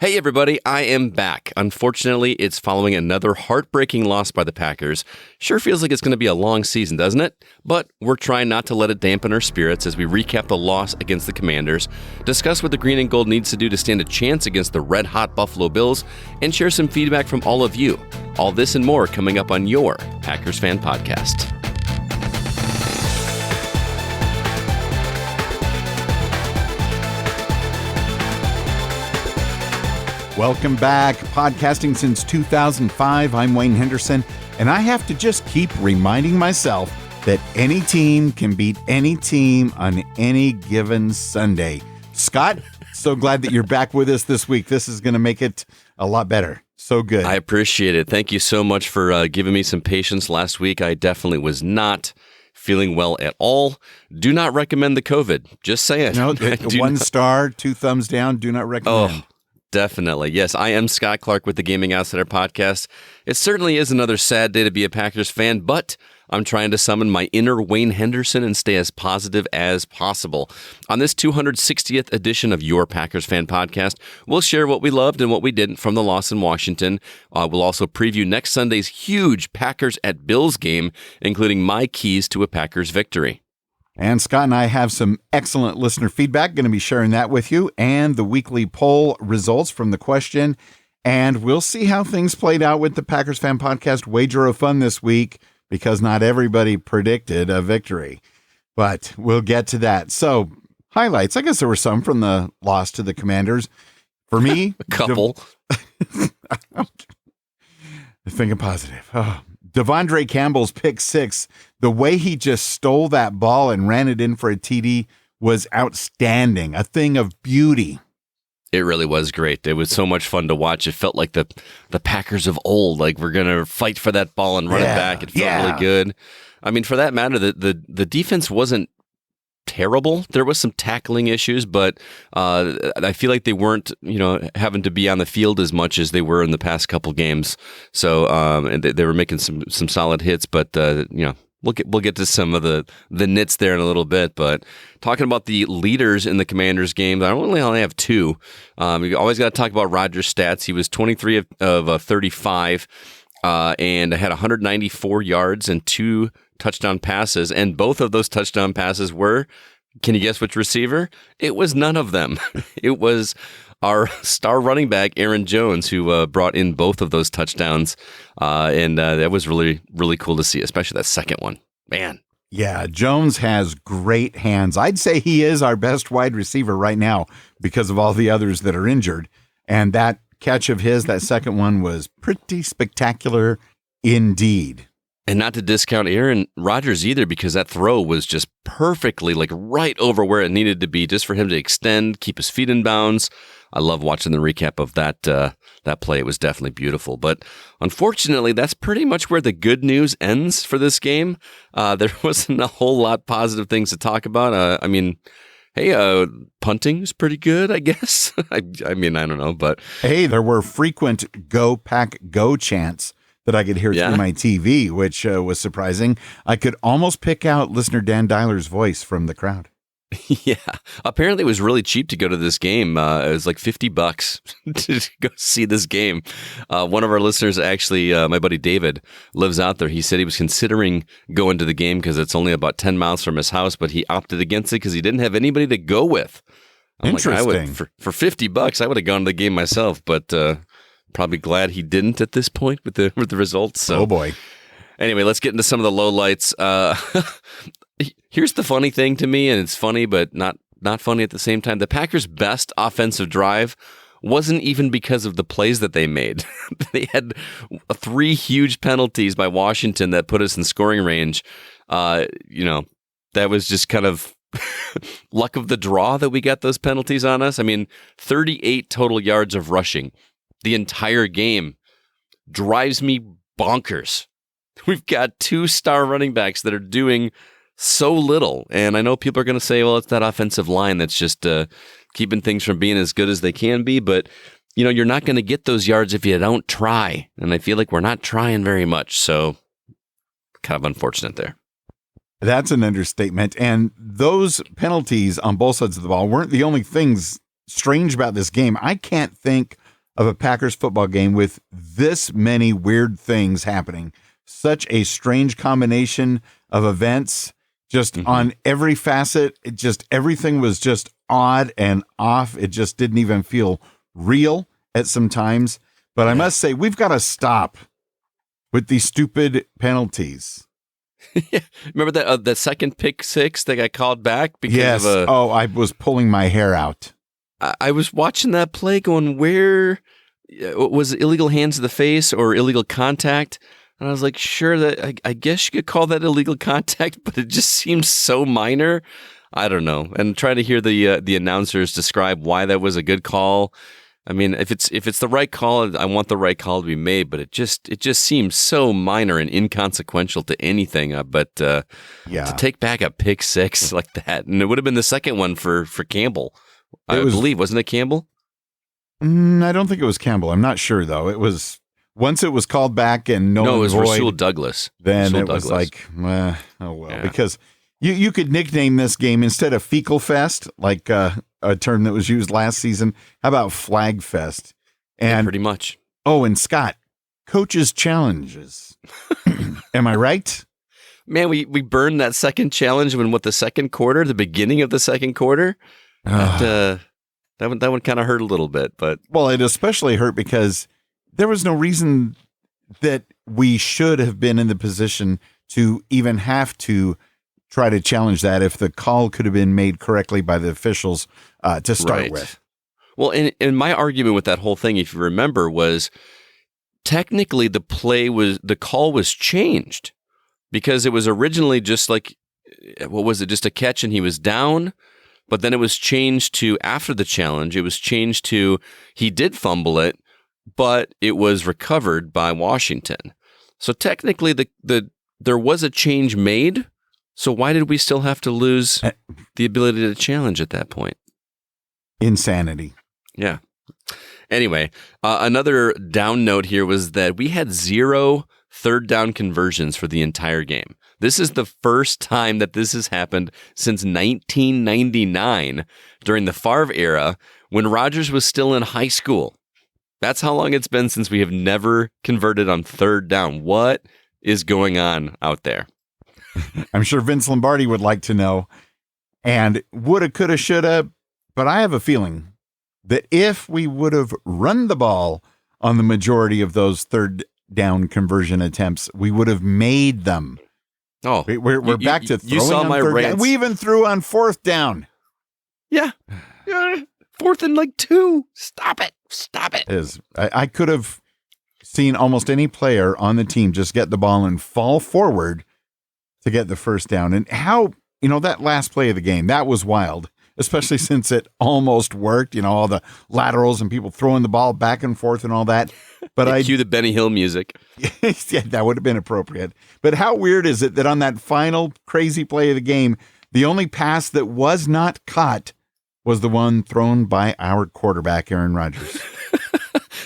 Hey everybody, I am back. Unfortunately, it's following another heartbreaking loss by the Packers. Sure feels like it's going to be a long season, doesn't it? But we're trying not to let it dampen our spirits as we recap the loss against the Commanders, discuss what the Green and Gold needs to do to stand a chance against the red-hot Buffalo Bills, and share some feedback from all of you. All this and more coming up on your Packers Fan Podcast. Welcome back. Podcasting since 2005. I'm Wayne Henderson, and I have to just keep reminding myself that any team can beat any team on any given Sunday. Scott, so glad that you're back with us this week. This is going to make it a lot better. So good. I appreciate it. Thank you so much for giving me some patience last week. I definitely was not feeling well at all. Do not recommend the COVID. Just saying. No, one star, 2 thumbs down. Do not recommend. Oh. Definitely. Yes, I am Scott Clark with the Gaming Outsider Podcast. It certainly is another sad day to be a Packers fan, but I'm trying to summon my inner Wayne Henderson and stay as positive as possible. On this 260th edition of your Packers Fan Podcast, we'll share what we loved and what we didn't from the loss in Washington. We'll also preview next Sunday's huge Packers at Bills game, including my keys to a Packers victory. And Scott and I have some excellent listener feedback. Going to be sharing that with you and the weekly poll results from the question. And we'll see how things played out with the Packers Fan Podcast Wager of Fun this week, because not everybody predicted a victory. But we'll get to that. So, highlights. I guess there were some from the loss to the Commanders. For me, a couple. Thinking positive. Devondre Campbell's pick six, the way he just stole that ball and ran it in for a TD was outstanding, a thing of beauty. It really was great. It was so much fun to watch. It felt like the Packers of old, like we're going to fight for that ball and run it back. It felt really good. I mean, for that matter, the defense wasn't terrible. There was some tackling issues, but I feel like they weren't, having to be on the field as much as they were in the past couple games. So, and they were making some solid hits, but we'll get to some of the nits there in a little bit. But talking about the leaders in the Commanders game, I only have two. You always got to talk about Rodgers' stats. He was 23 of 35, and had 194 yards and 2 touchdown passes, and both of those touchdown passes were, can you guess which receiver? It was none of them. It was our star running back, Aaron Jones, who brought in both of those touchdowns, and that was really, really cool to see, especially that second one. Man. Yeah, Jones has great hands. I'd say he is our best wide receiver right now because of all the others that are injured, and that catch of his, that second one, was pretty spectacular indeed. And not to discount Aaron Rodgers either, because that throw was just perfectly right over where it needed to be, just for him to extend, keep his feet in bounds. I love watching the recap of that play. It was definitely beautiful. But unfortunately, that's pretty much where the good news ends for this game. There wasn't a whole lot positive things to talk about. Punting is pretty good, I guess. I don't know, but hey, there were frequent "Go Pack Go" chants that I could hear through my TV, which was surprising. I could almost pick out listener Dan Dyler's voice from the crowd. Yeah. Apparently it was really cheap to go to this game. It was like $50 to go see this game. One of our listeners, actually, my buddy David, lives out there. He said he was considering going to the game because it's only about 10 miles from his house, but he opted against it because he didn't have anybody to go with. Interesting. For $50, I would have gone to the game myself, but probably glad he didn't at this point with the results. So. Oh boy. Anyway, let's get into some of the lowlights. Here's the funny thing to me, and it's funny, but not funny at the same time. The Packers' best offensive drive wasn't even because of the plays that they made. They had 3 huge penalties by Washington that put us in scoring range. That was just kind of luck of the draw that we got those penalties on us. 38 total yards of rushing the entire game drives me bonkers. We've got 2 star running backs that are doing so little. And I know people are going to say, well, it's that offensive line that's just keeping things from being as good as they can be. But, you're not going to get those yards if you don't try. And I feel like we're not trying very much. So kind of unfortunate there. That's an understatement. And those penalties on both sides of the ball weren't the only things strange about this game. I can't think of a Packers football game with this many weird things happening. Such a strange combination of events, just on every facet. Everything was just odd and off. It just didn't even feel real at some times. But I must say, we've got to stop with these stupid penalties. Yeah. Remember that second pick six that got called back because of I was pulling my hair out. I was watching that play going, where was it, illegal hands to the face or illegal contact? And I was like, sure, that I guess you could call that illegal contact, but it just seems so minor. I don't know. And trying to hear the announcers describe why that was a good call. I mean, if it's the right call, I want the right call to be made, but it just seems so minor and inconsequential to anything. To take back a pick six like that, and it would have been the second one for Campbell, I believe, wasn't it Campbell? I don't think it was Campbell. I'm not sure though. It was once it was called back and no, it was Void, Rasul Douglas. Then it was like, oh well, because you could nickname this game instead of Fecal Fest, like a term that was used last season. How about Flag Fest? And pretty much. Oh, and Scott, coaches' challenges. Am I right? Man, we burned that second challenge the beginning of the second quarter. That one kind of hurt a little bit, but it especially hurt because there was no reason that we should have been in the position to even have to try to challenge that if the call could have been made correctly by the officials to start with. Well, and my argument with that whole thing, if you remember, was technically the call was changed because it was originally just like, what was it? Just a catch and he was down. But then it was changed to, after the challenge, it was changed to he did fumble it, but it was recovered by Washington. So technically there was a change made. So why did we still have to lose the ability to challenge at that point? Insanity. Yeah. Anyway, another down note here was that we had 0 third down conversions for the entire game. This is the first time that this has happened since 1999 during the Favre era when Rodgers was still in high school. That's how long it's been since we have never converted on third down. What is going on out there? I'm sure Vince Lombardi would like to know. And woulda, coulda, shoulda. But I have a feeling that if we would have run the ball on the majority of those third down conversion attempts, we would have made them. Oh, we're back to throwing. You saw on my third rants. down. We even threw on fourth down. Yeah. 4th and 2. Stop it. I could have seen almost any player on the team just get the ball and fall forward to get the first down. And how, that last play of the game, that was wild, especially since it almost worked, all the laterals and people throwing the ball back and forth and all that. But I cue the Benny Hill music. Yeah, that would have been appropriate. But how weird is it that on that final crazy play of the game, the only pass that was not caught was the one thrown by our quarterback, Aaron Rodgers.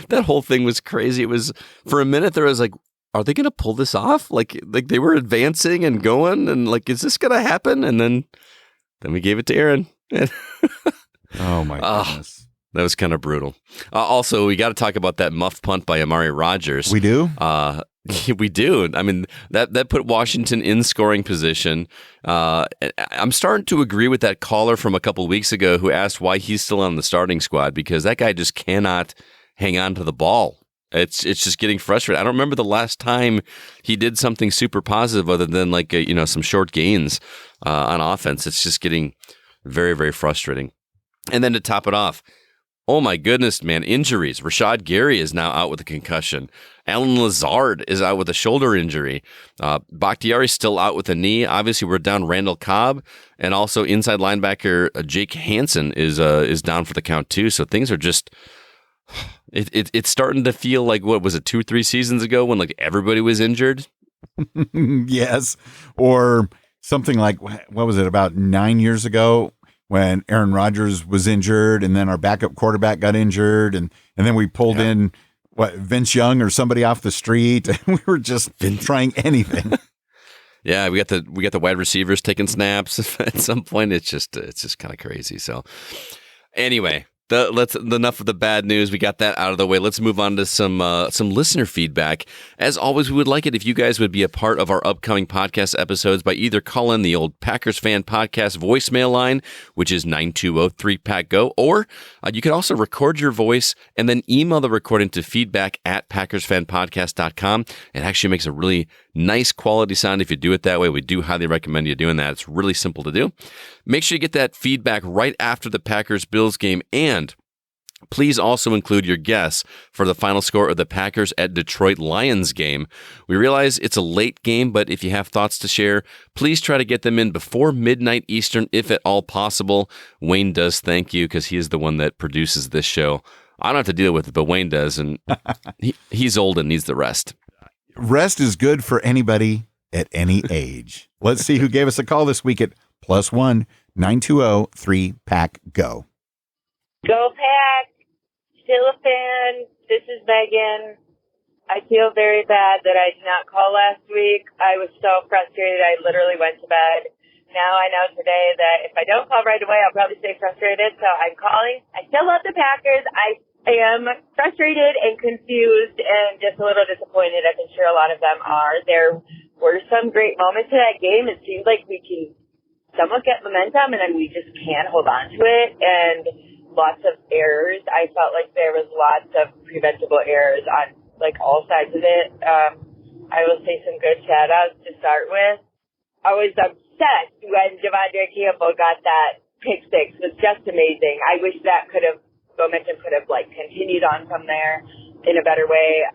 That whole thing was crazy. It was, for a minute there, I was like, are they going to pull this off? Like they were advancing and going and like, is this going to happen? And then we gave it to Aaron. Oh my goodness. That was kind of brutal. Also, we got to talk about that muffed punt by Amari Rodgers. We do? We do. I mean, that put Washington in scoring position. I'm starting to agree with that caller from a couple of weeks ago who asked why he's still on the starting squad, because that guy just cannot hang on to the ball. It's just getting frustrating. I don't remember the last time he did something super positive other than like some short gains on offense. It's just getting very, very frustrating. And then to top it off, oh my goodness, man, injuries. Rashad Gary is now out with a concussion. Alan Lazard is out with a shoulder injury. Bakhtiari's still out with a knee. Obviously, we're down Randall Cobb, and also inside linebacker Jake Hansen is down for the count too. So things are just. It's starting to feel like, what was it, 2-3 seasons ago when like everybody was injured? Yes. Or something like, what was it, about 9 years ago when Aaron Rodgers was injured and then our backup quarterback got injured and then we pulled in Vince Young or somebody off the street. We were just trying anything. Yeah, we got the wide receivers taking snaps at some point. It's just kind of crazy. So anyway, Let's enough of the bad news. We got that out of the way. Let's move on to some listener feedback. As always, we would like it if you guys would be a part of our upcoming podcast episodes by either calling the old Packers Fan Podcast voicemail line, which is 920-3PACK-GO, or you could also record your voice and then email the recording to feedback@PackersFanPodcast.com. It actually makes a really nice quality sound if you do it that way. We do highly recommend you doing that. It's really simple to do. Make sure you get that feedback right after the Packers-Bills game, and please also include your guess for the final score of the Packers at Detroit Lions game. We realize it's a late game, but if you have thoughts to share, please try to get them in before midnight Eastern, if at all possible. Wayne does thank you because he is the one that produces this show. I don't have to deal with it, but Wayne does, and he's old and needs the rest. Rest is good for anybody at any age. Let's see who gave us a call this week at +1 920-3PACK-GO. Go Pack! Still a fan. This is Megan. I feel very bad that I did not call last week. I was so frustrated. I literally went to bed. Now I know today that if I don't call right away, I'll probably stay frustrated. So I'm calling. I still love the Packers. I am frustrated and confused and just a little disappointed. I'm sure a lot of them are. There were some great moments in that game. It seems like we can somewhat get momentum, and then we just can't hold on to it. And lots of errors. I felt like there was lots of preventable errors on like all sides of it. I will say some good shout outs to start with. I was obsessed when Devondre Campbell got that pick six. It was just amazing. I wish that momentum could have like continued on from there in a better way.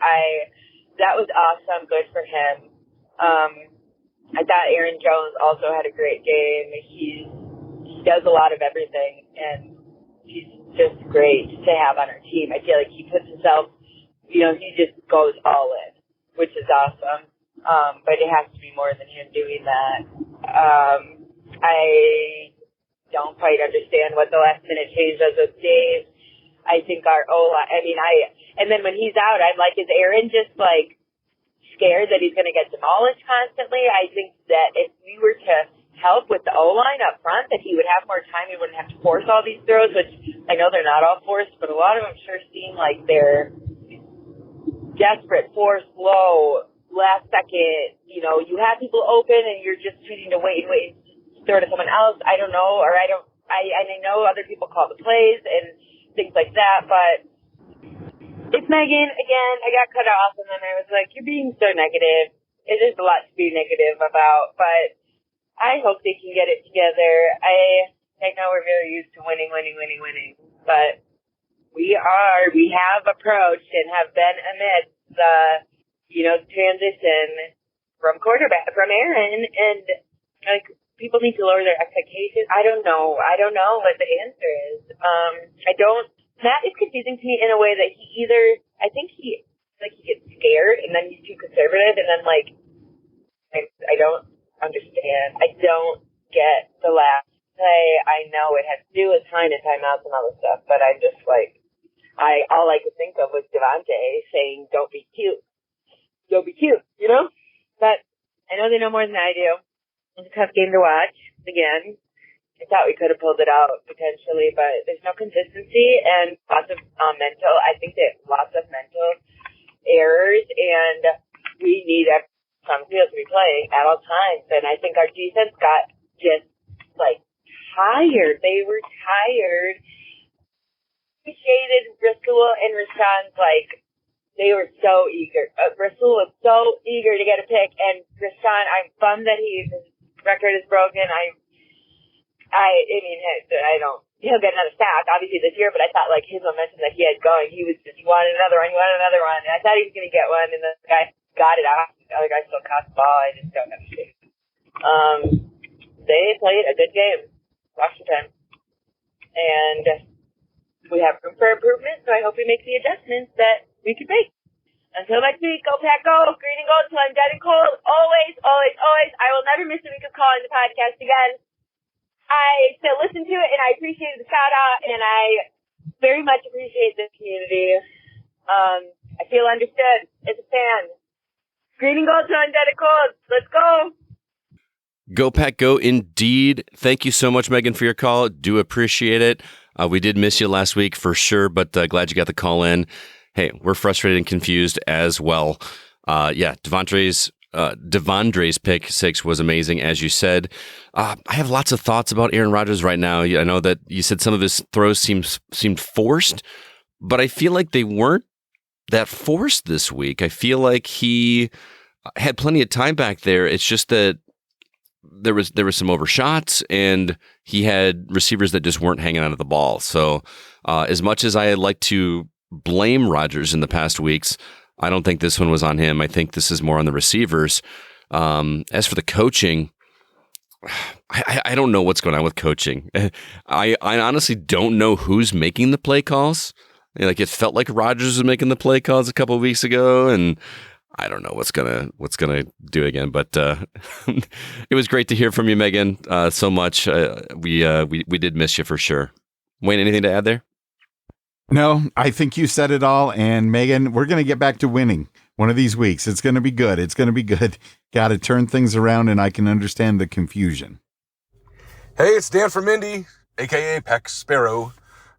That was awesome. Good for him. I thought Aaron Jones also had a great game. He does a lot of everything, and he's just great to have on our team. I feel like he puts himself, he just goes all in, which is awesome. But it has to be more than him doing that. I don't quite understand what the last minute change was with Dave. I think our and then when he's out, I'm like, is Aaron just like scared that he's going to get demolished constantly? I think that if we were to help with the O-line up front, that he would have more time. He wouldn't have to force all these throws, which I know they're not all forced, but a lot of them sure seem like they're desperate, forced, low, last second. You have people open and you're just choosing to wait, throw it to someone else. I don't know, or I know other people call the plays and things like that, but it's Megan again. I got cut off and then I was like, you're being so negative. It is a lot to be negative about, but I hope they can get it together. I know we're very used to winning, but we have approached and have been amidst the, transition from Aaron, and like people need to lower their expectations. I don't know what the answer is. Matt is confusing to me in a way that I think he gets scared and then he's too conservative, and then like, I don't understand. I don't get the last play. I know it has to do with time and timeouts and all this stuff, but I'm just like, all I could think of was Devontae saying, don't be cute. But I know they know more than I do. It's a tough game to watch. Again, I thought we could have pulled it out potentially, but there's no consistency and lots of mental. I think that lots of mental errors, and we need some field to be playing at all times. And I think our defense got just like tired. They were tired. Appreciated Bristol and Rashawn's they were so eager. Bristol was so eager to get a pick, and Rashawn, I'm bummed that his record is broken. He'll get another sack, obviously, this year, but I thought, his momentum that he had going, he wanted another one, and I thought he was going to get one, and the guy got it out. The other guy still caught the ball. I just don't understand. They played a good game, Washington, and we have room for improvement, so I hope we make the adjustments that we can make. Until next week, go Pack, go! Green and gold till I'm dead and cold. Always, always, always. I will never miss a week of calling the podcast again. I still listen to it, and I appreciate the shout-out, and I very much appreciate this community. I feel understood as a fan. Green and gold till I'm dead and cold. Let's go! Go Pack, go indeed. Thank you so much, Megan, for your call. Do appreciate it. We did miss you last week for sure, but glad you got the call in. Hey, we're frustrated and confused as well. Devondre's pick 6 was amazing, as you said. I have lots of thoughts about Aaron Rodgers right now. I know that you said some of his throws seemed forced, but I feel like they weren't that forced this week. I feel like he had plenty of time back there. It's just that there was some overshots, and he had receivers that just weren't hanging on to the ball. So as much as I like to blame Rodgers in the past weeks, I don't think this one was on him. I think this is more on the receivers. As for the coaching, I don't know what's going on with coaching. I honestly don't know who's making the play calls. Like, it felt like Rodgers was making the play calls a couple of weeks ago, and I don't know what's gonna do again. But it was great to hear from you, Megan. So much. We did miss you for sure. Wayne, anything to add there? No, I think you said it all. And Megan, we're going to get back to winning one of these weeks. It's going to be good. It's going to be good. Got to turn things around, and I can understand the confusion. Hey, it's Dan from Indy, a.k.a. Peck Sparrow,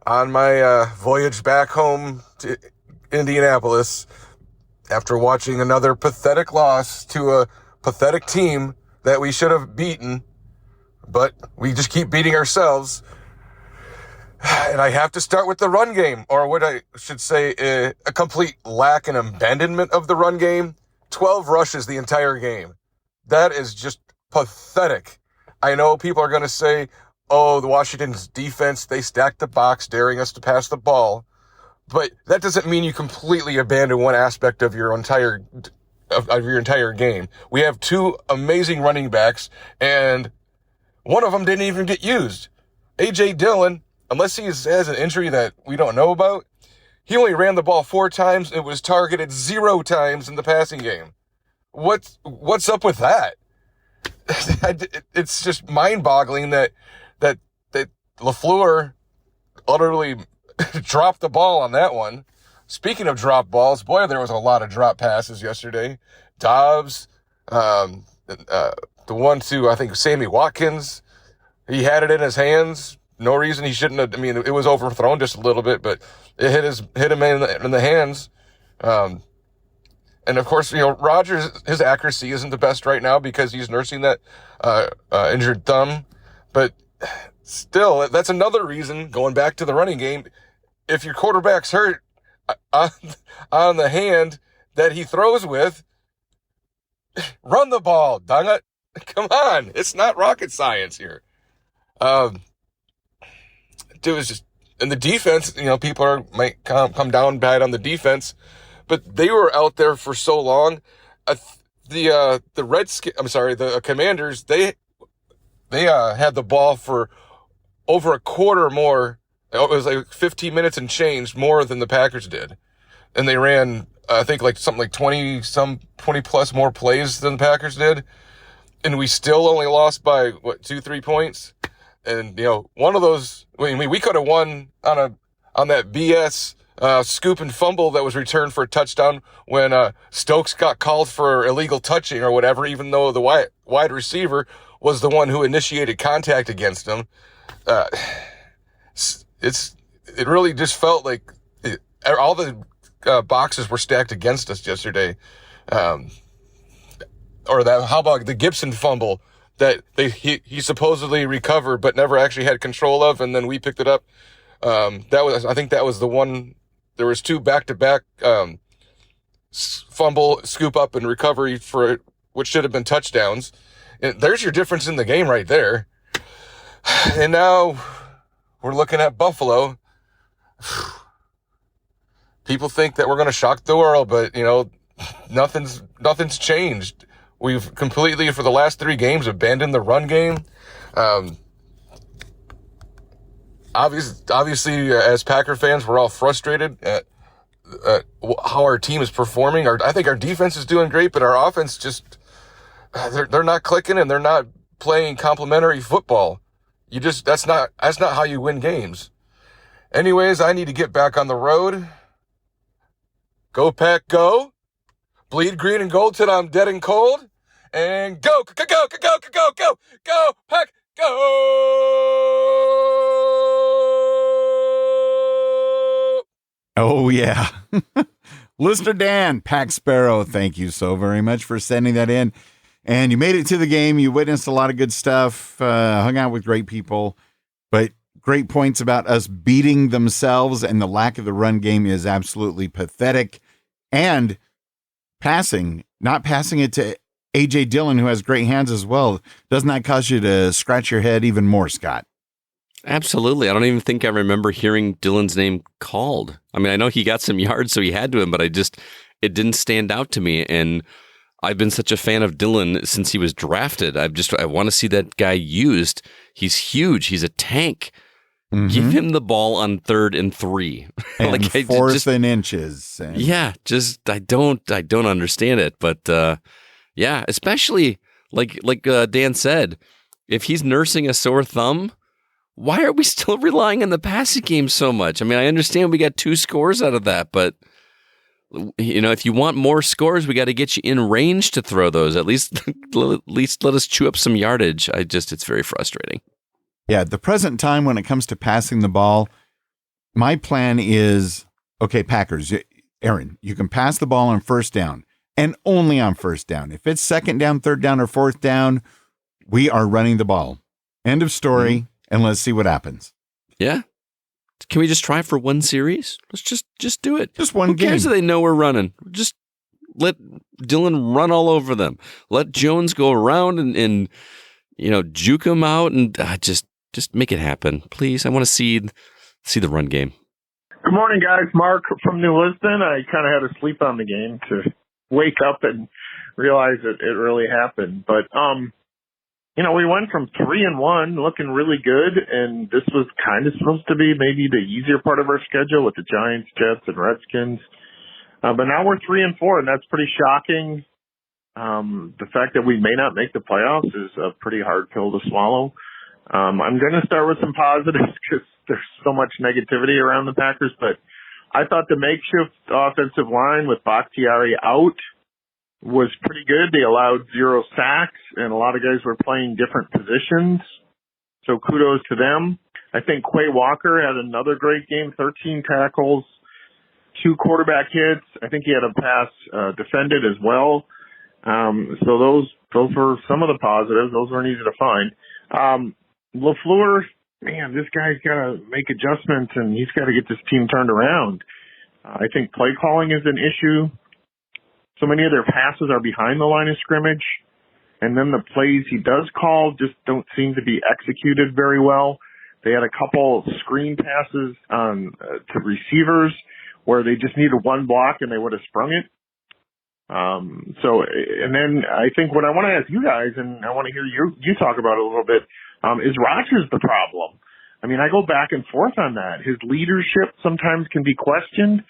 on my voyage back home to Indianapolis after watching another pathetic loss to a pathetic team that we should have beaten, but we just keep beating ourselves. And I have to start with the run game, or what I should say, a complete lack and abandonment of the run game. 12 rushes the entire game. That is just pathetic. I know people are going to say, oh, the Washington's defense, they stacked the box, daring us to pass the ball. But that doesn't mean you completely abandon one aspect of your entire game. We have 2 amazing running backs, and one of them didn't even get used. A.J. Dillon, unless he has an injury that we don't know about, he only ran the ball 4 times and was targeted 0 times in the passing game. What's up with that? It's just mind-boggling that LaFleur utterly dropped the ball on that one. Speaking of drop balls, boy, there was a lot of drop passes yesterday. Dobbs, the one to, I think, Sammy Watkins, he had it in his hands. No reason he shouldn't have. I mean, it was overthrown just a little bit, but it hit him in the hands. And of course, Rodgers, his accuracy isn't the best right now because he's nursing that injured thumb. But still, that's another reason, going back to the running game, if your quarterback's hurt on the hand that he throws with, run the ball, dang it. Come on. It's not rocket science here. It was just, and the defense, people might come down bad on the defense, but they were out there for so long. The Commanders, they had the ball for over a quarter more. It was like 15 minutes and change more than the Packers did. And they ran, I think, like something like 20 plus more plays than the Packers did. And we still only lost by 2-3 points. And, one of those, we could have won on that BS scoop and fumble that was returned for a touchdown when Stokes got called for illegal touching or whatever, even though the wide receiver was the one who initiated contact against him. It really just felt like all the boxes were stacked against us yesterday. How about the Gibson fumble that he supposedly recovered but never actually had control of, and then we picked it up. I think that was the one. There was 2 back-to-back fumble, scoop up, and recovery for what should have been touchdowns. And there's your difference in the game right there. And now we're looking at Buffalo. People think that we're going to shock the world, but nothing's changed. We've completely, for the last 3 games, abandoned the run game. Obviously, as Packer fans, we're all frustrated at how our team is performing. I think our defense is doing great, but our offense just, they're not clicking and they're not playing complementary football. That's not how you win games. Anyways, I need to get back on the road. Go Pack, go. Bleed green and gold till I'm dead and cold. And go Pack, go. Go! Oh, yeah. Listener Dan, Pack Sparrow, thank you so very much for sending that in. And you made it to the game. You witnessed a lot of good stuff, hung out with great people, but great points about us beating themselves, and the lack of the run game is absolutely pathetic. And not passing it to A.J. Dillon, who has great hands as well, doesn't that cause you to scratch your head even more, Scott? Absolutely. I don't even think I remember hearing Dillon's name called. I mean, I know he got some yards, so he had to him, but it didn't stand out to me. And I've been such a fan of Dillon since he was drafted. I want to see that guy used. He's huge. He's a tank. Mm-hmm. Give him the ball on 3rd and 3. And like, 4th and inches. And... Yeah, I don't understand it. But yeah, especially like Dan said, if he's nursing a sore thumb, why are we still relying on the passing game so much? I mean, I understand we got 2 scores out of that, but if you want more scores, we got to get you in range to throw those. At least let us chew up some yardage. It's very frustrating. Yeah, at the present time when it comes to passing the ball, my plan is, okay, Packers, Aaron, you can pass the ball on 1st down and only on 1st down. If it's 2nd down, 3rd down, or 4th down, we are running the ball. End of story. Mm-hmm. And let's see what happens. Yeah. Can we just try for one series? Let's just do it. Just one game. Who cares if they know we're running? Just let Dillon run all over them. Let Jones go around and juke him out and just make it happen, please. I want to see the run game. Good morning, guys. Mark from New Lisbon. I kind of had to sleep on the game to wake up and realize that it really happened. But we went from 3-1, looking really good, and this was kind of supposed to be maybe the easier part of our schedule with the Giants, Jets, and Redskins. But now we're 3-4, and that's pretty shocking. The fact that we may not make the playoffs is a pretty hard pill to swallow. I'm going to start with some positives because there's so much negativity around the Packers, but I thought the makeshift offensive line with Bakhtiari out was pretty good. They allowed 0 sacks, and a lot of guys were playing different positions. So kudos to them. I think Quay Walker had another great game, 13 tackles, 2 quarterback hits. I think he had a pass defended as well. So those were some of the positives. Those weren't easy to find. LaFleur, man, this guy's got to make adjustments, and he's got to get this team turned around. I think play calling is an issue. So many of their passes are behind the line of scrimmage, and then the plays he does call just don't seem to be executed very well. They had a couple screen passes to receivers where they just needed one block and they would have sprung it. And then I think what I want to ask you guys, and I want to hear you talk about it a little bit, is Rodgers the problem? I mean, I go back and forth on that. His leadership sometimes can be questioned,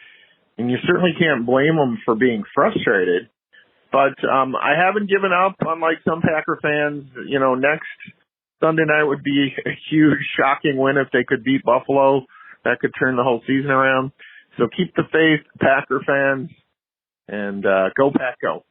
and you certainly can't blame him for being frustrated. But I haven't given up, unlike some Packer fans. Next Sunday night would be a huge, shocking win if they could beat Buffalo. That could turn the whole season around. So keep the faith, Packer fans, and go Pack, go.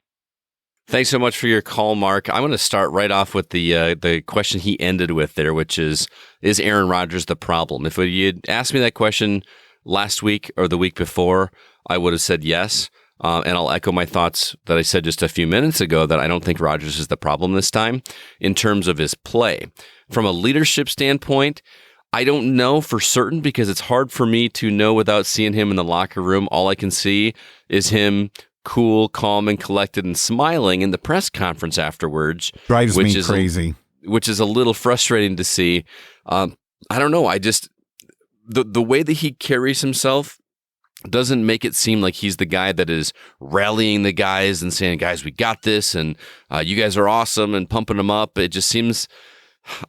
Thanks so much for your call, Mark. I'm going to start right off with the question he ended with there, which is Aaron Rodgers the problem? If you'd asked me that question last week or the week before, I would have said yes. And I'll echo my thoughts that I said just a few minutes ago, that I don't think Rodgers is the problem this time in terms of his play. From a leadership standpoint, I don't know for certain because it's hard for me to know without seeing him in the locker room. All I can see is him cool, calm, and collected and smiling in the press conference afterwards. Drives me crazy. Which is a little frustrating to see. I don't know. The way that he carries himself doesn't make it seem like he's the guy that is rallying the guys and saying, guys, we got this, and you guys are awesome, and pumping them up. It just seems,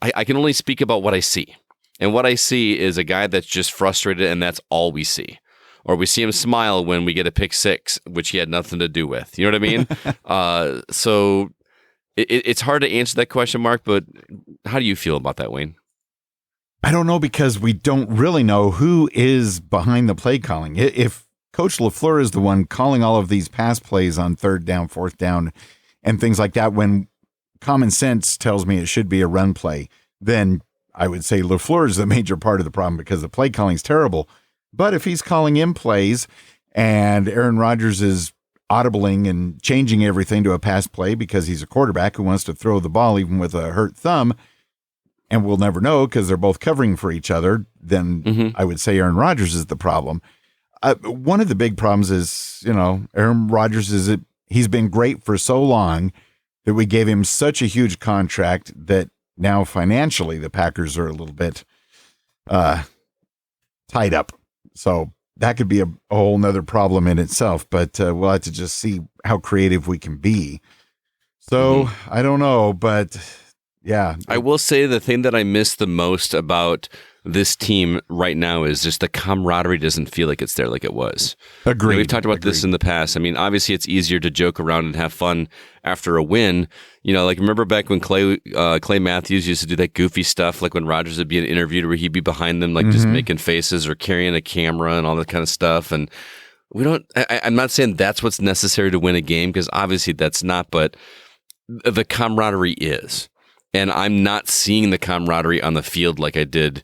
I can only speak about what I see. And what I see is a guy that's just frustrated, and that's all we see. Or we see him smile when we get a pick six, which he had nothing to do with. You know what I mean? So it's hard to answer that question, Mark, but how do you feel about that, Wayne? I don't know, because we don't really know who is behind the play calling. If Coach LaFleur is the one calling all of these pass plays on 3rd down, 4th down, and things like that, when common sense tells me it should be a run play, then I would say LaFleur is the major part of the problem, because the play calling is terrible. But if he's calling in plays and Aaron Rodgers is audibling and changing everything to a pass play because he's a quarterback who wants to throw the ball even with a hurt thumb, and we'll never know because they're both covering for each other, then I would say Aaron Rodgers is the problem. One of the big problems is, Aaron Rodgers he's been great for so long that we gave him such a huge contract that now financially the Packers are a little bit tied up. So that could be a whole nother problem in itself, but we'll have to just see how creative we can be. So I don't know, but yeah. I will say the thing that I miss the most about this team right now is just the camaraderie doesn't feel like it's there like it was. Agreed. We've talked about this in the past. I mean, obviously it's easier to joke around and have fun after a win. Like remember back when Clay Matthews used to do that goofy stuff, like when Rodgers would be in an interview where he'd be behind them, like just making faces or carrying a camera and all that kind of stuff. And I'm not saying that's what's necessary to win a game, because obviously that's not, but the camaraderie is. And I'm not seeing the camaraderie on the field like I did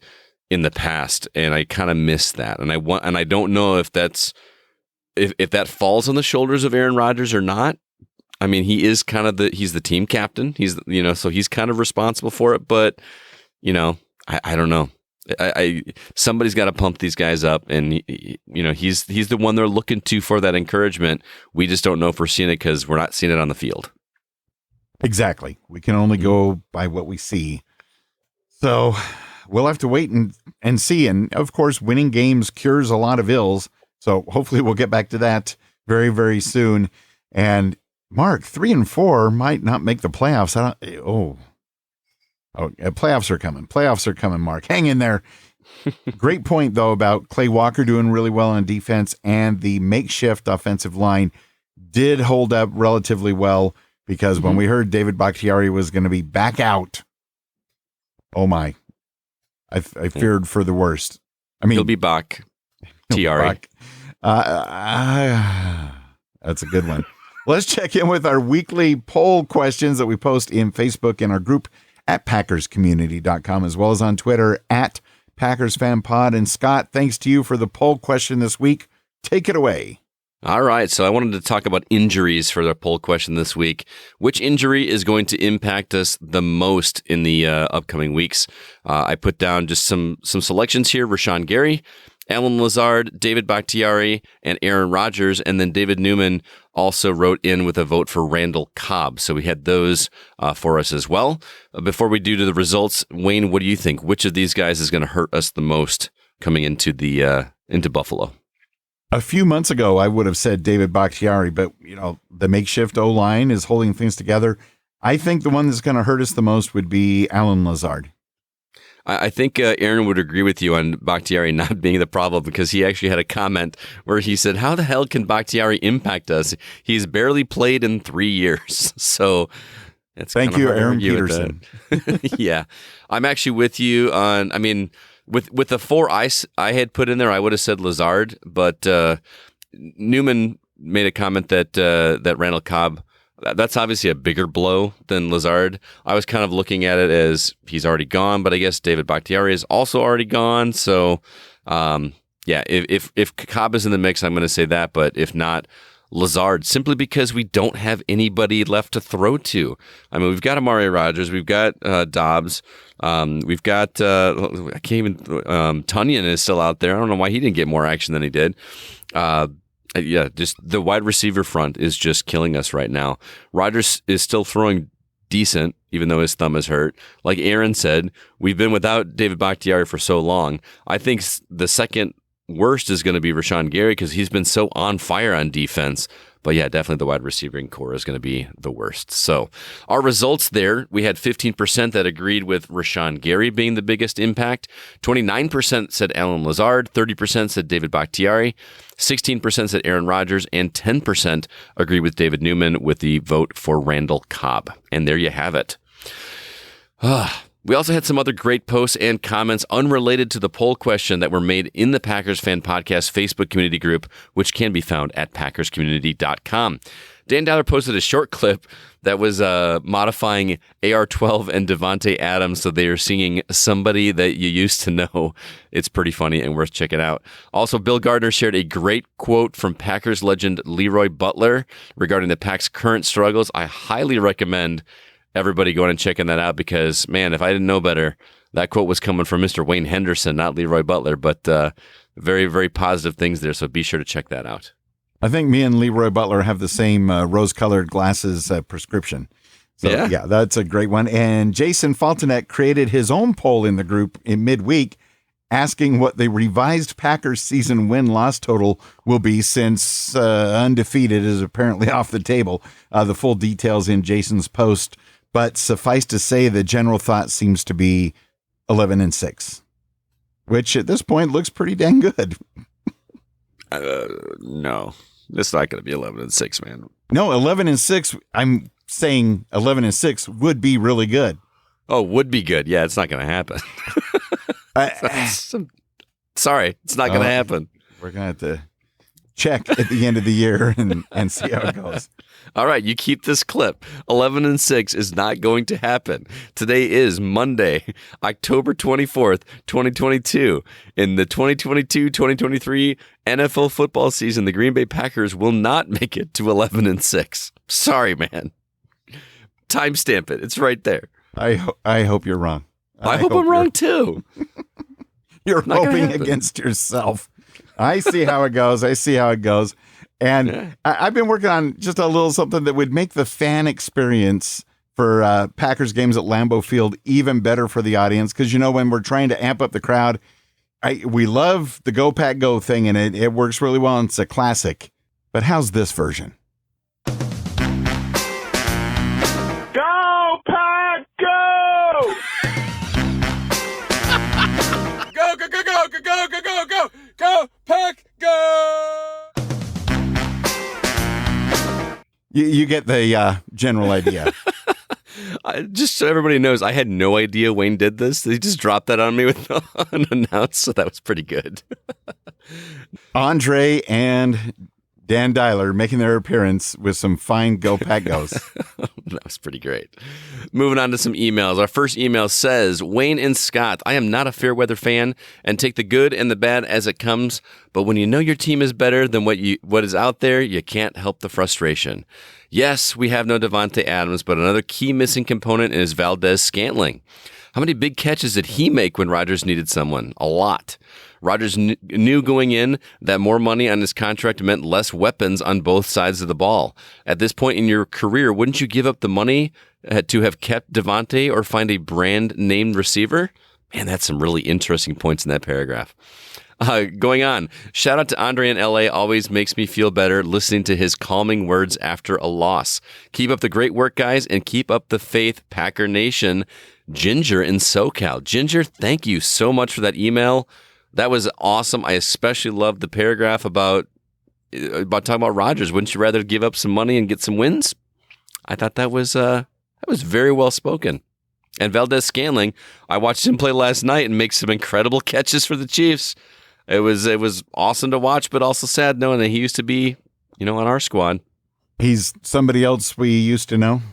in the past, and I kind of miss that. And I don't know if that's if that falls on the shoulders of Aaron Rodgers or not. I mean, he is kind of he's the team captain. He's so he's kind of responsible for it. But I don't know. Somebody's got to pump these guys up, and he's the one they're looking to for that encouragement. We just don't know if we're seeing it because we're not seeing it on the field. Exactly. We can only go by what we see. So we'll have to wait and see. And of course, winning games cures a lot of ills. So hopefully we'll get back to that very, very soon. And Mark, 3-4 might not make the playoffs. Playoffs are coming. Playoffs are coming, Mark. Hang in there. Great point, though, about Clay Walker doing really well on defense, and the makeshift offensive line did hold up relatively well, because when we heard David Bakhtiari was going to be back out, oh my, I feared for the worst. I mean, he'll be back. Tiari. That's a good one. Let's check in with our weekly poll questions that we post in Facebook in our group at PackersCommunity.com, as well as on Twitter at Packers Fan Pod. And Scott, thanks to you for the poll question this week. Take it away. All right, so I wanted to talk about injuries for the poll question this week. Which injury is going to impact us the most in the upcoming weeks? I put down just some selections here: Rashawn Gary, Allen Lazard, David Bakhtiari, and Aaron Rodgers. And then David Newman also wrote in with a vote for Randall Cobb. So we had those for us as well. Before we do to the results, Wayne, what do you think? Which of these guys is going to hurt us the most coming into into Buffalo? A few months ago, I would have said David Bakhtiari, but the makeshift O-line is holding things together. I think the one that's going to hurt us the most would be Allen Lazard. I think Aaron would agree with you on Bakhtiari not being the problem, because he actually had a comment where he said, how the hell can Bakhtiari impact us? He's barely played in 3 years. So it's thank you, Aaron Peterson. Yeah, I'm actually with you on, with the 4 I had put in there, I would have said Lazard, but Newman made a comment that Randall Cobb, that's obviously a bigger blow than Lazard. I was kind of looking at it as he's already gone, but I guess David Bakhtiari is also already gone. So, if Cobb is in the mix, I'm going to say that. But if not, Lazard, simply because we don't have anybody left to throw to. We've got Amari Rodgers, we've got Dobbs, we've got Tunyon is still out there. I don't know why he didn't get more action than he did. Just the wide receiver front is just killing us right now. Rodgers is still throwing decent, even though his thumb is hurt. Like Aaron said, we've been without David Bakhtiari for so long. I think the second worst is going to be Rashawn Gary, because he's been so on fire on defense. But yeah, definitely the wide receiving core is going to be the worst. So our results there, we had 15% that agreed with Rashawn Gary being the biggest impact. 29% said Allen Lazard. 30% said David Bakhtiari. 16% said Aaron Rodgers. And 10% agree with David Newman with the vote for Randall Cobb. And there you have it. We also had some other great posts and comments unrelated to the poll question that were made in the Packers Fan Podcast Facebook community group, which can be found at packerscommunity.com. Dan Dowler posted a short clip that was modifying AR-12 and Davante Adams, so they are singing Somebody That You Used to Know. It's pretty funny and worth checking out. Also, Bill Gardner shared a great quote from Packers legend Leroy Butler regarding the Pack's current struggles. I highly recommend everybody going and checking that out because, man, if I didn't know better, that quote was coming from Mr. Wayne Henderson, not Leroy Butler, but very, very positive things there, so be sure to check that out. I think me and Leroy Butler have the same rose-colored glasses prescription. So, yeah, that's a great one. And Jason Faltonet created his own poll in the group in midweek asking what the revised Packers season win-loss total will be since undefeated is apparently off the table. The full details in Jason's post. But suffice to say, the general thought seems to be 11-6, which at this point looks pretty dang good. No, it's not going to be 11-6, man. No, 11-6. I'm saying 11-6 would be really good. Oh, would be good. Yeah, it's not going to happen. Sorry, it's not going to happen. We're going to have to check at the end of the year and see how it goes. All right, you keep this clip. 11-6 is not going to happen. Today is Monday, October 24th, 2022. In the 2022-2023 NFL football season, the Green Bay Packers will not make it to 11-6. Sorry, man. Timestamp it. It's right there. I hope you're wrong. I hope I'm wrong, too. You're hoping against yourself. I see how it goes. And I've been working on just a little something that would make the fan experience for Packers games at Lambeau Field even better for the audience. Because, when we're trying to amp up the crowd, we love the Go Pack Go thing, and it works really well, and it's a classic. But how's this version? Go Pack Go! Go, go, go, go, go, go, go, go, go, go, Pack, go! You get the general idea. Just so everybody knows, I had no idea Wayne did this. He just dropped that on me with unannounced, so that was pretty good. Andre and Dan Dowler making their appearance with some fine Go Pack Goes. That was pretty great. Moving on to some emails. Our first email says, Wayne and Scott, I am not a fair weather fan and take the good and the bad as it comes. But when you know your team is better than what is out there, you can't help the frustration. Yes, we have no Davante Adams, but another key missing component is Valdez-Scantling. How many big catches did he make when Rodgers needed someone? A lot. Rodgers knew going in that more money on his contract meant less weapons on both sides of the ball. At this point in your career, wouldn't you give up the money to have kept Davante or find a brand-named receiver? Man, that's some really interesting points in that paragraph. Going on, shout out to Andre in LA. Always makes me feel better listening to his calming words after a loss. Keep up the great work, guys, and keep up the faith, Packer Nation. Ginger in SoCal. Ginger, thank you so much for that email. That was awesome. I especially loved the paragraph about talking about Rodgers. Wouldn't you rather give up some money and get some wins? I thought that was very well spoken. And Valdez-Scantling, I watched him play last night and make some incredible catches for the Chiefs. It was awesome to watch, but also sad knowing that he used to be, on our squad. He's somebody else we used to know.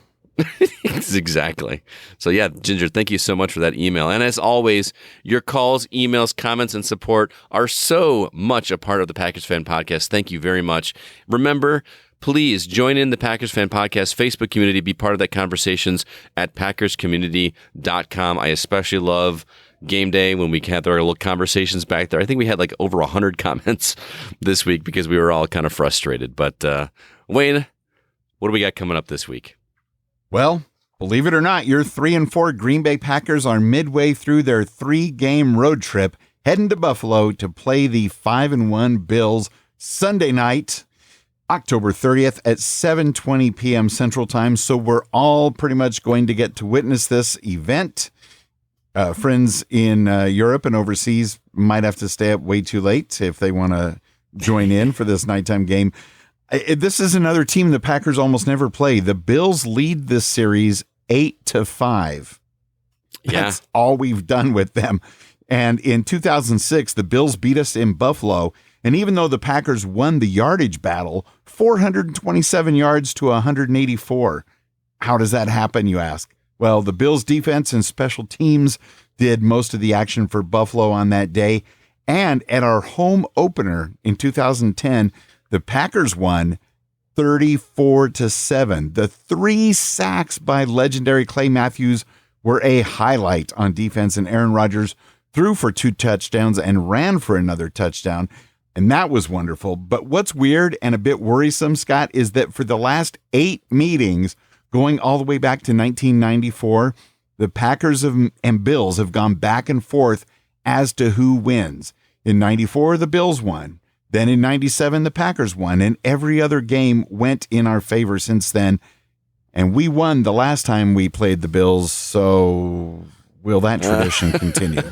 Exactly. So yeah, Ginger, thank you so much for that email. And as always, your calls, emails, comments, and support are so much a part of the Packers Fan Podcast. Thank you very much. Remember, please join in the Packers Fan Podcast Facebook community. Be part of that conversations at packerscommunity.com. I especially love game day when we had our little conversations back there. I think we had like over 100 comments this week because we were all kind of frustrated. But Wayne, what do we got coming up this week? Well, believe it or not, your 3-4 Green Bay Packers are midway through their 3-game road trip, heading to Buffalo to play the 5-1 Bills Sunday night, October 30th at 7:20 p.m. Central Time. So we're all pretty much going to get to witness this event. Friends in Europe and overseas might have to stay up way too late if they want to join in for this nighttime game. This is another team the Packers almost never play. The Bills lead this series 8-5. That's all we've done with them. And in 2006, the Bills beat us in Buffalo. And even though the Packers won the yardage battle, 427 yards to 184. How does that happen, you ask? Well, the Bills defense and special teams did most of the action for Buffalo on that day. And at our home opener in 2010, the Packers won 34-7. The 3 sacks by legendary Clay Matthews were a highlight on defense, and Aaron Rodgers threw for 2 touchdowns and ran for another touchdown. And that was wonderful. But what's weird and a bit worrisome, Scott, is that for the last 8 meetings, going all the way back to 1994, the Packers and Bills have gone back and forth as to who wins. In 94, the Bills won. Then in 97, the Packers won. And every other game went in our favor since then. And we won the last time we played the Bills. So will that tradition continue?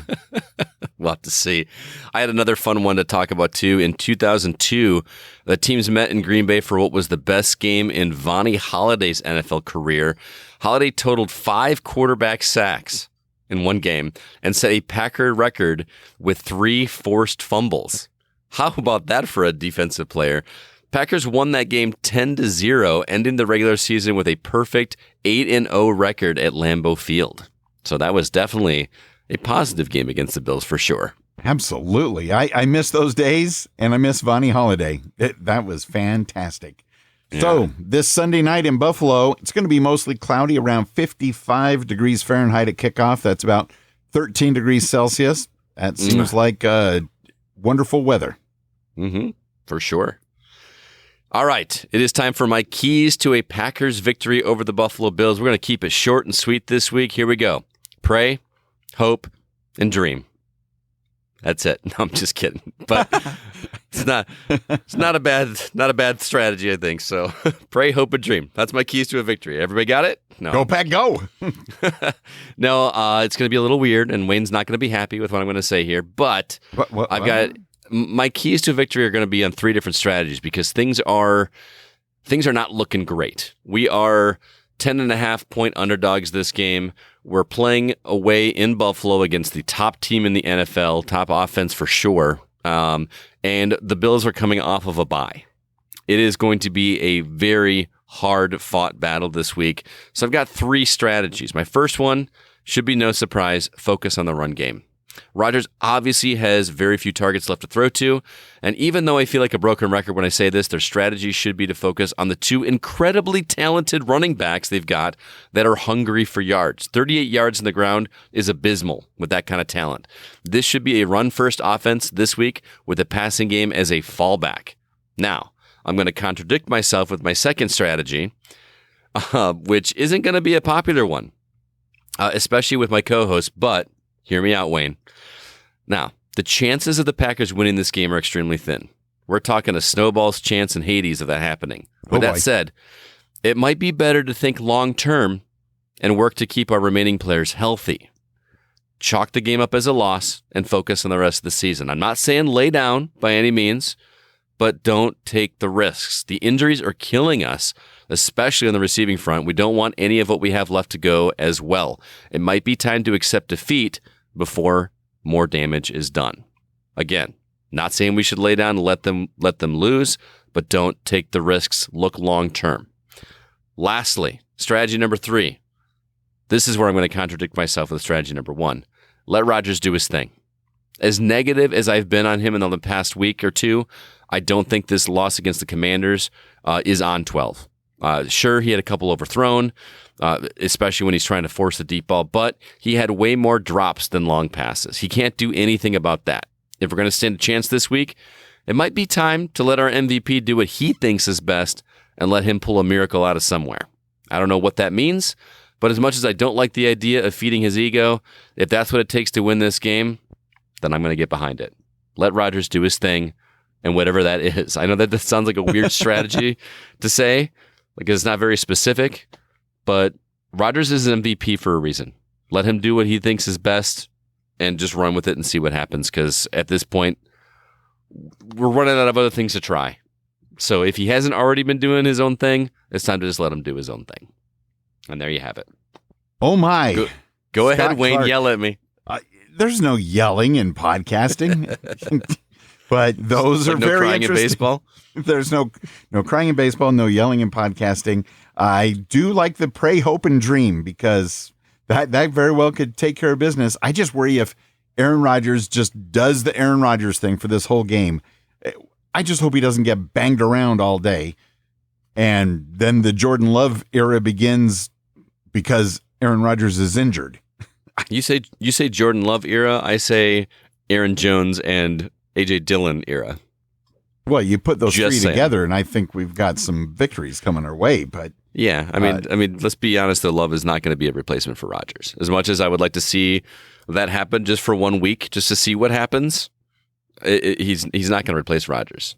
We'll have to see. I had another fun one to talk about, too. In 2002, the teams met in Green Bay for what was the best game in Vonnie Holliday's NFL career. Holliday totaled 5 quarterback sacks in one game and set a Packer record with 3 forced fumbles. How about that for a defensive player? Packers won that game 10-0, ending the regular season with a perfect 8-0 record at Lambeau Field. So that was definitely a positive game against the Bills for sure. Absolutely. I miss those days, and I miss Vonnie Holliday. That was fantastic. Yeah. So this Sunday night in Buffalo, it's going to be mostly cloudy, around 55 degrees Fahrenheit at kickoff. That's about 13 degrees Celsius. That seems like wonderful weather. Mm-hmm. For sure. All right. It is time for my keys to a Packers victory over the Buffalo Bills. We're going to keep it short and sweet this week. Here we go. Pray, hope, and dream. That's it. No, I'm just kidding. But it's not a bad strategy, I think. So pray, hope, and dream. That's my keys to a victory. Everybody got it? No. Go Pack, go. No, it's going to be a little weird, and Wayne's not going to be happy with what I'm going to say here. But I've got my keys to a victory are going to be on 3 different strategies because things are not looking great. We are 10.5-point underdogs this game. We're playing away in Buffalo against the top team in the NFL, top offense for sure. And the Bills are coming off of a bye. It is going to be a very hard-fought battle this week. So I've got 3 strategies. My first one should be no surprise, focus on the run game. Rodgers obviously has very few targets left to throw to, and even though I feel like a broken record when I say this, their strategy should be to focus on the 2 incredibly talented running backs they've got that are hungry for yards. 38 yards in the ground is abysmal with that kind of talent. This should be a run-first offense this week with the passing game as a fallback. Now, I'm going to contradict myself with my second strategy, which isn't going to be a popular one, especially with my co-host, but hear me out, Wayne. Now, the chances of the Packers winning this game are extremely thin. We're talking a snowball's chance in Hades of that happening. With that said, it might be better to think long-term and work to keep our remaining players healthy. Chalk the game up as a loss and focus on the rest of the season. I'm not saying lay down by any means, but don't take the risks. The injuries are killing us, especially on the receiving front. We don't want any of what we have left to go as well. It might be time to accept defeat before more damage is done. Again, not saying we should lay down and let them lose, but don't take the risks. Look long term. Lastly, strategy number 3. This is where I'm going to contradict myself with strategy number 1. Let Rodgers do his thing. As negative as I've been on him in the past week or 2, I don't think this loss against the Commanders is on 12. Sure, he had a couple overthrown, especially when he's trying to force the deep ball, but he had way more drops than long passes. He can't do anything about that. If we're going to stand a chance this week, it might be time to let our MVP do what he thinks is best and let him pull a miracle out of somewhere. I don't know what that means, but as much as I don't like the idea of feeding his ego, if that's what it takes to win this game, then I'm going to get behind it. Let Rodgers do his thing, and whatever that is. I know that sounds like a weird strategy to say, like it's not very specific, but Rodgers is an MVP for a reason. Let him do what he thinks is best and just run with it and see what happens, because at this point, we're running out of other things to try. So if he hasn't already been doing his own thing, it's time to just let him do his own thing. And there you have it. Oh, my. Go Scott ahead, Wayne. Clark. Yell at me. There's no yelling in podcasting, but those are no very crying interesting. in baseball. There's no crying in baseball, no yelling in podcasting. I do like the pray, hope, and dream because that very well could take care of business. I just worry if Aaron Rodgers just does the Aaron Rodgers thing for this whole game. I just hope he doesn't get banged around all day. And then the Jordan Love era begins because Aaron Rodgers is injured. You say Jordan Love era. I say Aaron Jones and AJ Dillon era. Well, you put those Just three saying. together, and I think we've got some victories coming our way. But Yeah, I mean, let's be honest. Though Love is not going to be a replacement for Rodgers. As much as I would like to see that happen, just for 1 week, just to see what happens, he's not going to replace Rodgers.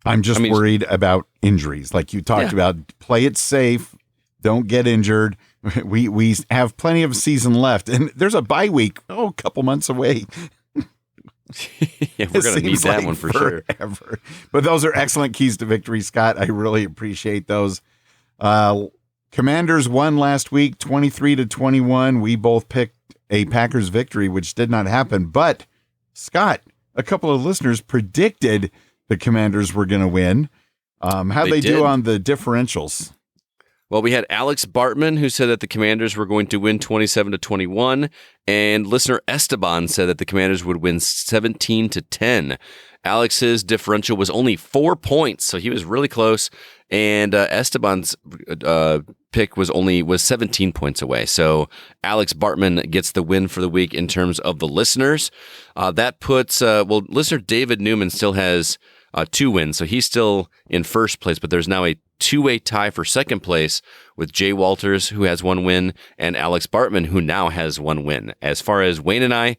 I'm just worried about injuries, like you talked about. Play it safe, don't get injured. We have plenty of season left, and there's a bye week. A couple months away. Yeah, we're going to need that one for sure. But those are excellent keys to victory, Scott. I really appreciate those. Commanders won last week, 23-21. We both picked a Packers victory, which did not happen. But Scott, a couple of listeners predicted the Commanders were going to win. How'd they do on the differentials? Well, we had Alex Bartman, who said that the Commanders were going to win 27-21, and listener Esteban said that the Commanders would win 17-10. Alex's differential was only 4 points, so he was really close, and Esteban's pick was 17 points away. So Alex Bartman gets the win for the week in terms of the listeners. That puts listener David Newman still has 2 wins, so he's still in first place, but there's now a 2-way tie for second place with Jay Walters, who has 1 win, and Alex Bartman, who now has 1 win. As far as Wayne and I,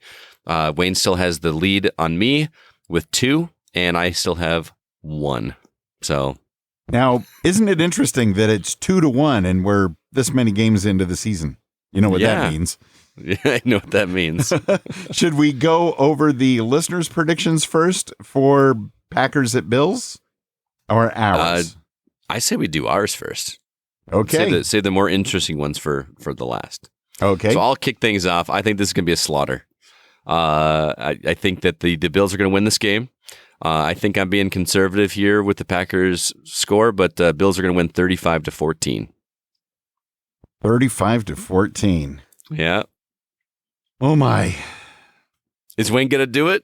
Wayne still has the lead on me with 2, and I still have 1. So now, isn't it interesting that it's 2-1 and we're this many games into the season? You know what that means. Yeah, I know what that means. Should we go over the listeners' predictions first for Packers at Bills or ours? I say we do ours first. Okay. Save the more interesting ones for the last. Okay. So I'll kick things off. I think this is going to be a slaughter. I think that the Bills are going to win this game. I think I'm being conservative here with the Packers score, but Bills are going to win 35-14. 35-14. Yeah. Oh, my. Is Wayne going to do it?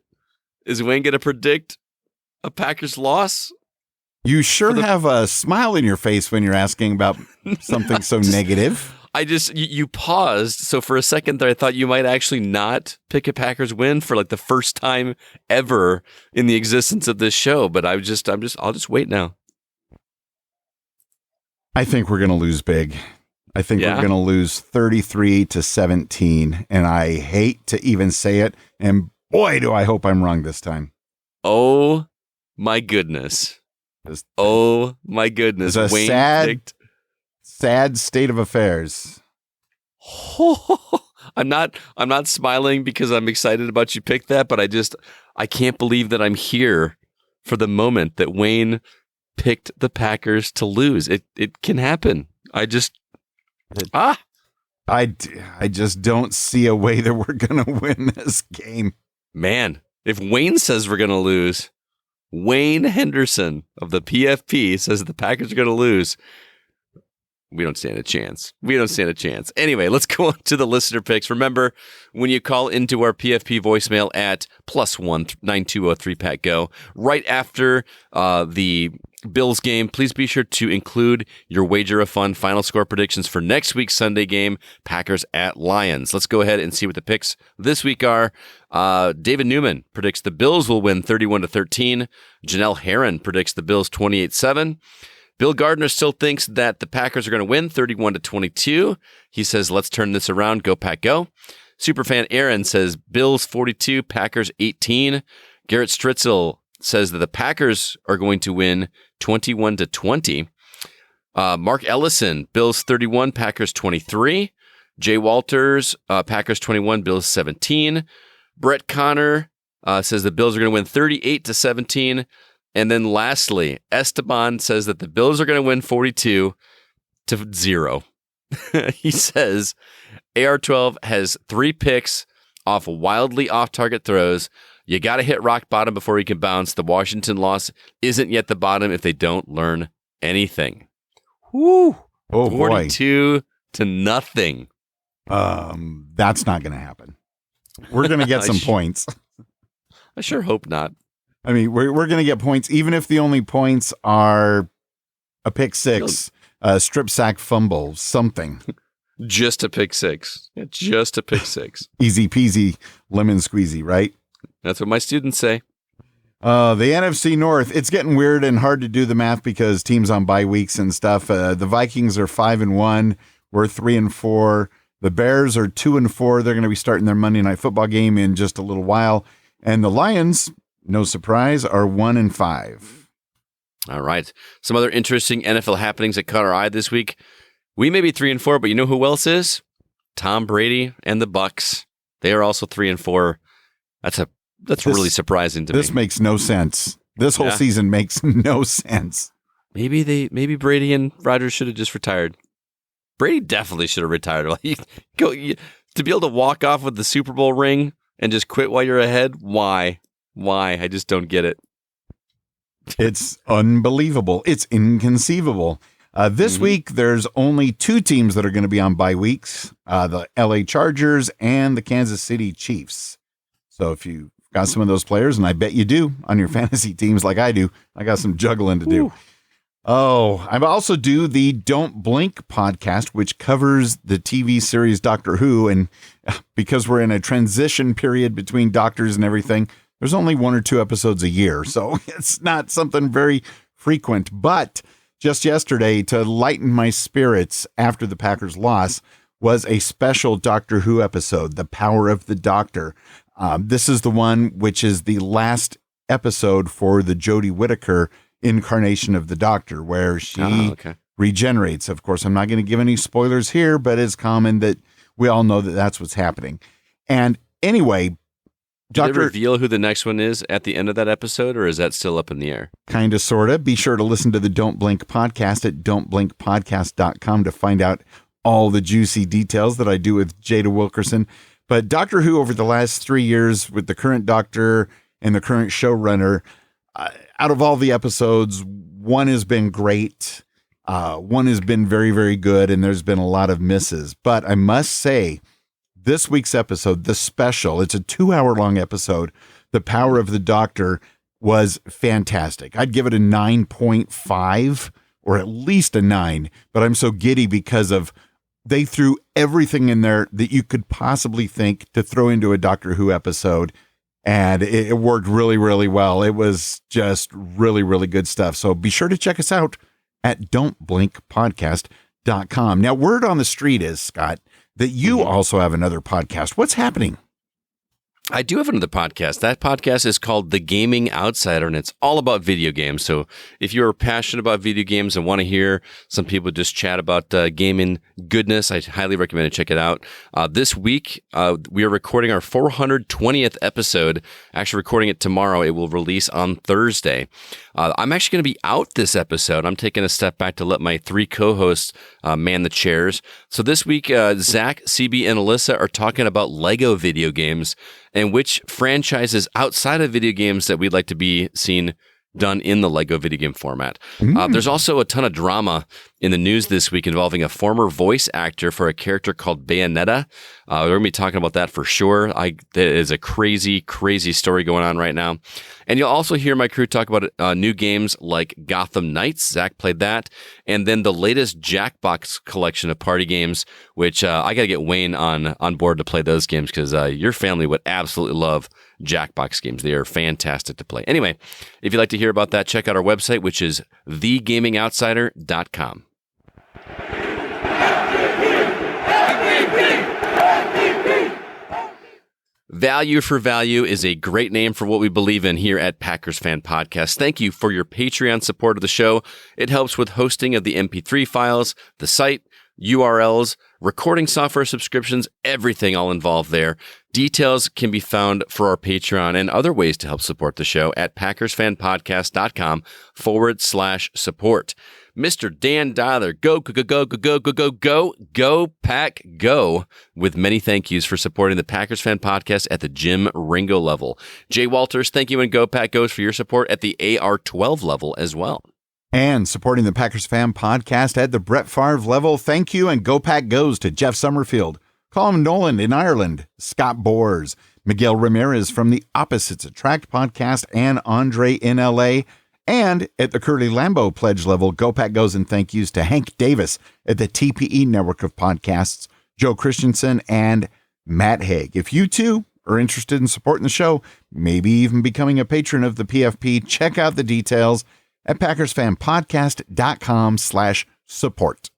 Is Wayne going to predict a Packers loss? You sure have a smile in your face when you're asking about something so negative. You paused. So for a second there, I thought you might actually not pick a Packers win for like the first time ever in the existence of this show. But I'll just wait now. I think we're going to lose big. I think we're going to lose 33-17. And I hate to even say it. And boy, do I hope I'm wrong this time. Oh my goodness. Oh my goodness. It's a Wayne sad state of affairs. I'm not smiling because I'm excited about you picked that, but I can't believe that I'm here for the moment that Wayne picked the Packers to lose. It can happen. I just don't see a way that we're going to win this game. Man, if Wayne says we're going to lose, Wayne Henderson of the PFP says the Packers are going to lose. We don't stand a chance. Anyway, let's go on to the listener picks. Remember, when you call into our PFP voicemail at +1 9203-PACK-GO, right after the Bills game, please be sure to include your wager of fun final score predictions for next week's Sunday game, Packers at Lions. Let's go ahead and see what the picks this week are. David Newman predicts the Bills will win 31-13. Janelle Herron predicts the Bills 28-7. Bill Gardner still thinks that the Packers are going to win 31-22. He says, let's turn this around. Go Pack, go. Superfan Aaron says Bills 42, Packers 18. Garrett Stritzel says that the Packers are going to win 21-20. Mark Ellison, Bills 31, Packers 23. Jay Walters, Packers 21, Bills 17. Brett Connor says the Bills are going to win 38-17. And then lastly, Esteban says that the Bills are going to win 42-0. He says AR-12 has 3 picks off wildly off-target throws. You got to hit rock bottom before he can bounce. The Washington loss isn't yet the bottom if they don't learn anything. Woo! Oh, 42 to nothing. That's not going to happen. We're going to get some points. I sure hope not. I mean, we're going to get points, even if the only points are a pick six, a strip sack fumble, something. Just a pick six. Yeah, just a pick six. Easy peasy, lemon squeezy, right? That's what my students say. The NFC North, it's getting weird and hard to do the math because teams on bye weeks and stuff. The Vikings are 5-1. We're 3-4. The Bears are 2-4. They're going to be starting their Monday Night Football game in just a little while. And the Lions, no surprise, are 1-5. All right. Some other interesting NFL happenings that caught our eye this week. We may be 3-4, but you know who else is? Tom Brady and the Bucks. They are also 3-4. That's really surprising to me. This makes no sense. This whole season makes no sense. Maybe Brady and Rodgers should have just retired. Brady definitely should have retired. To be able to walk off with the Super Bowl ring and just quit while you're ahead. Why? I just don't get it. It's unbelievable. It's inconceivable. This week, there's only 2 teams that are going to be on bye weeks, the LA Chargers and the Kansas City Chiefs. So if you got some of those players, and I bet you do on your fantasy teams like I do, I got some juggling to do. Oh, I also do the Don't Blink podcast, which covers the TV series Doctor Who. And because we're in a transition period between doctors and everything, there's only 1 or 2 episodes a year. So it's not something very frequent. But just yesterday, to lighten my spirits after the Packers loss, was a special Doctor Who episode, The Power of the Doctor. This is the one which is the last episode for the Jodie Whittaker incarnation of the Doctor, where she regenerates. Of course, I'm not going to give any spoilers here, but it's common that we all know that that's what's happening. And anyway, Did they reveal who the next one is at the end of that episode, or is that still up in the air? Kind of, sort of. Be sure to listen to the Don't Blink podcast at don'tblinkpodcast.com to find out all the juicy details that I do with Jada Wilkerson. But Doctor Who, over the last 3 years with the current Doctor and the current showrunner, out of all the episodes, one has been great. One has been very, very good, and there's been a lot of misses. But I must say, this week's episode, the special, it's a 2-hour-long episode, The Power of the Doctor, was fantastic. I'd give it a 9.5 or at least a 9, but I'm so giddy because of they threw everything in there that you could possibly think to throw into a Doctor Who episode, and it worked really, really well. It was just really, really good stuff. So be sure to check us out at don'tblinkpodcast.com. Now, word on the street is, Scott, that you also have another podcast. What's happening? I do have another podcast. That podcast is called The Gaming Outsider, and it's all about video games. So if you're passionate about video games and want to hear some people just chat about gaming goodness, I highly recommend to check it out. This week, we are recording our 420th episode. Actually recording it tomorrow. It will release on Thursday. I'm actually going to be out this episode. I'm taking a step back to let my 3 co-hosts man the chairs. So this week, Zach, CB, and Alyssa are talking about Lego video games and which franchises outside of video games that we'd like to be seen done in the Lego video game format. There's also a ton of drama in the news this week involving a former voice actor for a character called Bayonetta. We're going to be talking about that for sure. There is a crazy, crazy story going on right now. And you'll also hear my crew talk about new games like Gotham Knights. Zach played that. And then the latest Jackbox collection of party games, which I got to get Wayne on board to play those games because your family would absolutely love Jackbox games. They are fantastic to play. Anyway, if you'd like to hear about that, check out our website, which is thegamingoutsider.com. Value for Value is a great name for what we believe in here at Packers Fan Podcast. Thank you for your Patreon support of the show. It helps with hosting of the MP3 files, the site, URLs, recording software subscriptions, everything all involved there. Details can be found for our Patreon and other ways to help support the show at PackersFanPodcast.com/support. Mr. Dan Dialer. Go, Pack, go. With many thank yous for supporting the Packers Fan Podcast at the Jim Ringo level. Jay Walters, thank you, and Go Pack Goes for your support at the AR12 level as well. And supporting the Packers Fan Podcast at the Brett Favre level, thank you, and Go Pack Goes to Jeff Summerfield, Colin Nolan in Ireland, Scott Boers, Miguel Ramirez from the Opposites Attract podcast, and Andre in LA. And at the Curly Lambeau pledge level, Go Pack Goes and thank yous to Hank Davis at the TPE network of podcasts, Joe Christensen, and Matt Haig. If you too are interested in supporting the show, maybe even becoming a patron of the PFP, check out the details at PackersFanPodcast.com/support.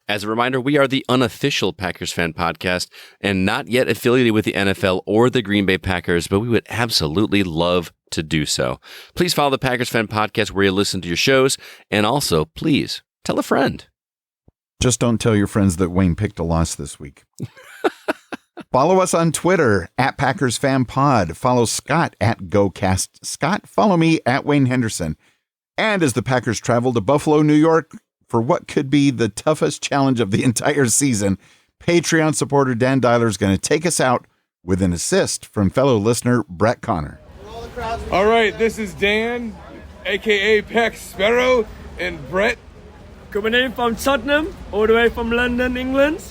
As a reminder, we are the unofficial Packers Fan Podcast and not yet affiliated with the NFL or the Green Bay Packers, but we would absolutely love to do so. Please follow the Packers Fan Podcast where you listen to your shows, and also, please, tell a friend. Just don't tell your friends that Wayne picked a loss this week. Follow us on Twitter at Packers Fan Pod. Follow Scott at GoCast Scott. Follow me at Wayne Henderson. And as the Packers travel to Buffalo, New York, for what could be the toughest challenge of the entire season, Patreon supporter Dan Dialer is going to take us out with an assist from fellow listener Brett Connor. All right, this is Dan, a.k.a. Peck Sparrow, and Brett. Coming in from Tottenham, all the way from London, England.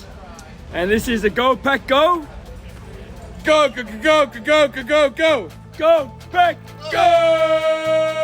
And this is the Go Pack Go. Go, go, go, go, go, go, go, go. Go Pack Go!